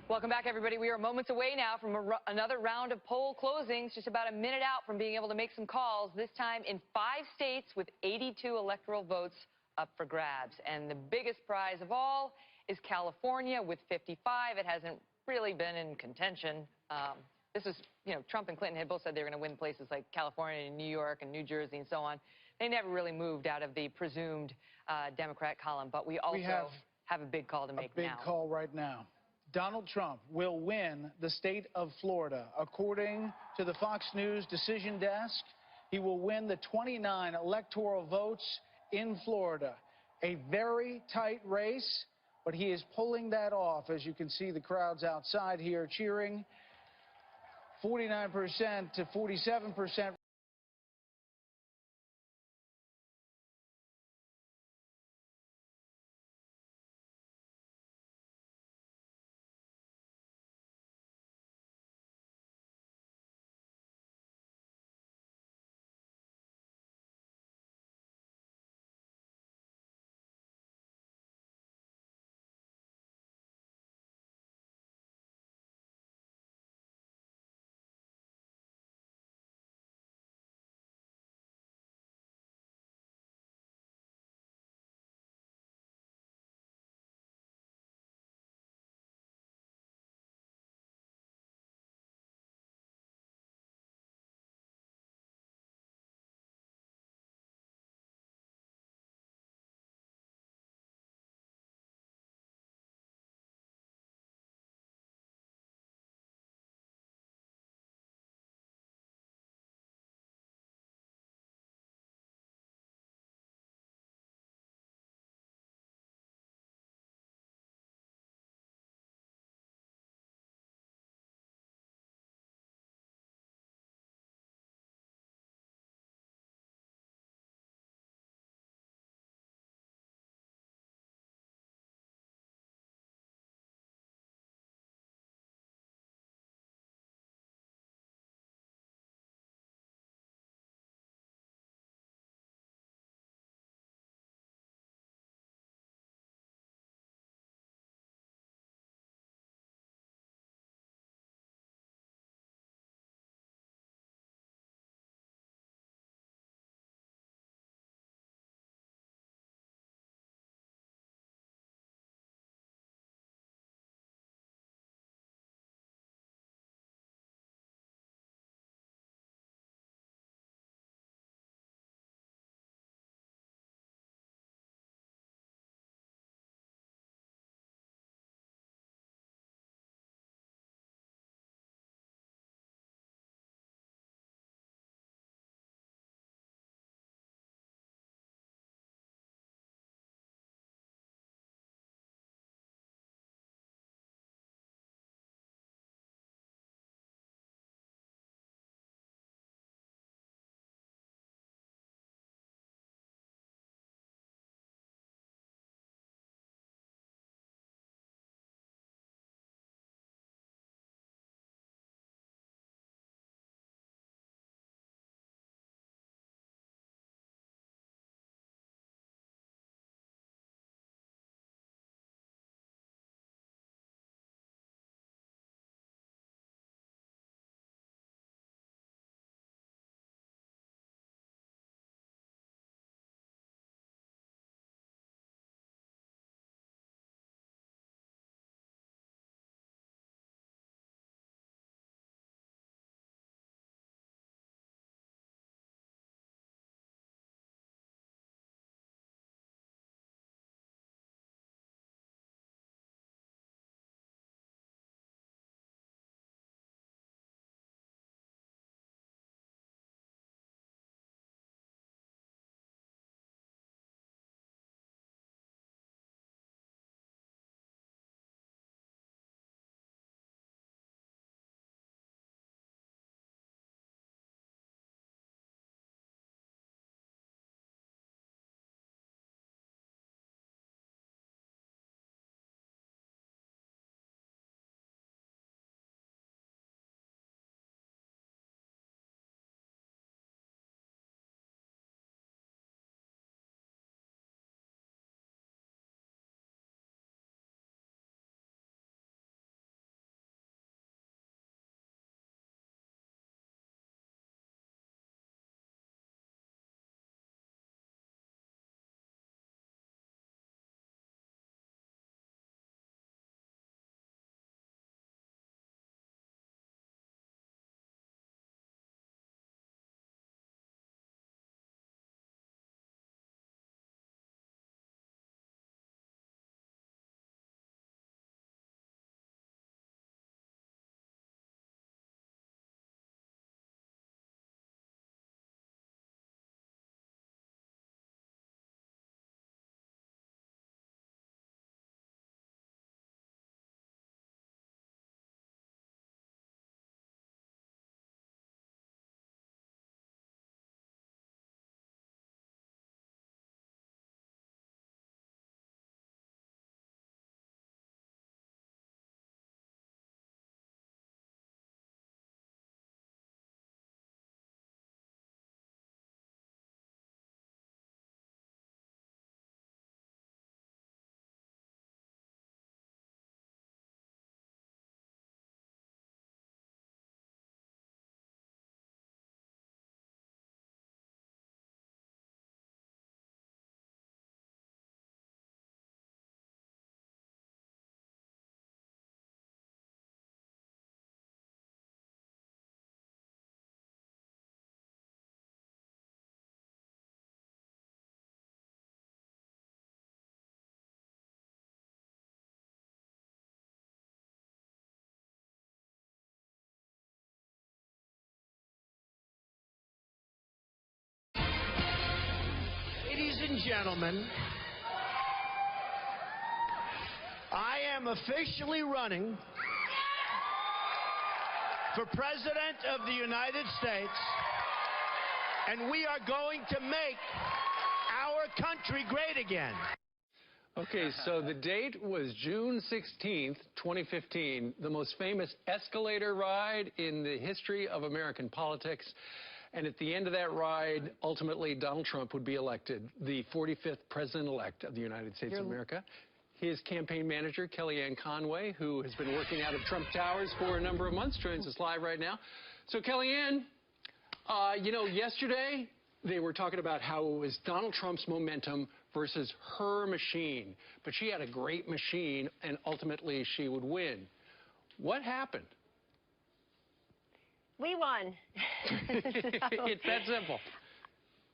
Welcome back, everybody. We are moments away now from another round of poll closings, just about a minute out from being able to make some calls, this time in 5 states with 82 electoral votes up for grabs. And the biggest prize of all is California with 55. It hasn't really been in contention. This is, Trump and Clinton had both said they were going to win places like California and New York and New Jersey and so on. They never really moved out of the presumed Democrat column. But we also have a big call to make now. A big call right now. Donald Trump will win the state of Florida. According to the Fox News decision desk, he will win the 29 electoral votes in Florida. A very tight race, but he is pulling that off. As you can see, the crowds outside here cheering. 49% to 47%. and gentlemen, I am officially running for President of the United States, and we are going to make our country great again. Okay, so the date was June 16th, 2015, the most famous escalator ride in the history of American politics. And at the end of that ride, ultimately, Donald Trump would be elected the 45th president-elect of the United States of America. His campaign manager, Kellyanne Conway, who has been working out of Trump Towers for a number of months, joins us live right now. So, Kellyanne, you know, yesterday they were talking about how it was Donald Trump's momentum versus her machine. But she had a great machine, and ultimately she would win. What happened? We won. It's that simple.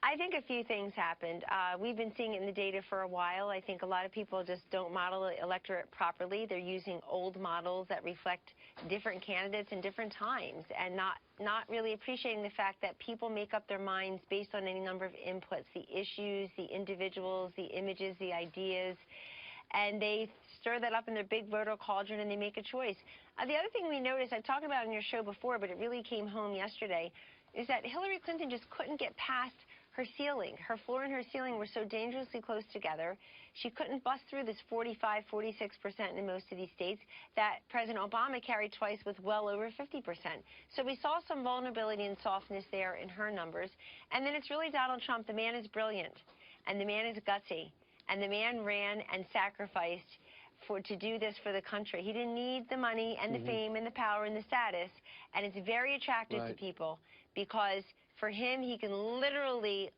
I think a few things happened. We've been seeing it in the data for a while. I think a lot of people just don't model the electorate properly. They're using old models that reflect different candidates in different times and not really appreciating the fact that people make up their minds based on any number of inputs, the issues, the individuals, the images, the ideas, and they stir that up in their big voter cauldron and they make a choice. The other thing we noticed, I've talked about it in your show before, but it really came home yesterday, is that Hillary Clinton just couldn't get past her ceiling. Her floor and her ceiling were so dangerously close together. She couldn't bust through this 45, 46% in most of these states that President Obama carried twice with well over 50%. So we saw some vulnerability and softness there in her numbers. And then it's really Donald Trump. The man is brilliant, and the man is gutsy, and the man ran and sacrificed to do this for the country. He didn't need the money and the fame and the power and the status, and it's very attractive to people because for him, he can literally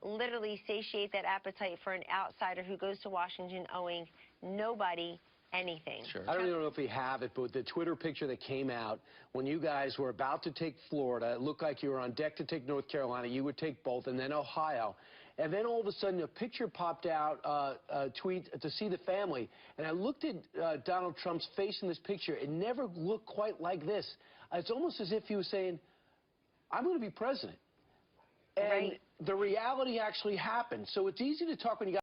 satiate that appetite for an outsider who goes to Washington owing nobody anything. Sure. I don't even know if we have it, but the Twitter picture that came out when you guys were about to take Florida, it looked like you were on deck to take North Carolina. You would take both, and then Ohio. And then all of a sudden, a picture popped out, a tweet to see the family. And I looked at Donald Trump's face in this picture. It never looked quite like this. It's almost as if he was saying, I'm going to be president. And the reality actually happened. So it's easy to talk when you got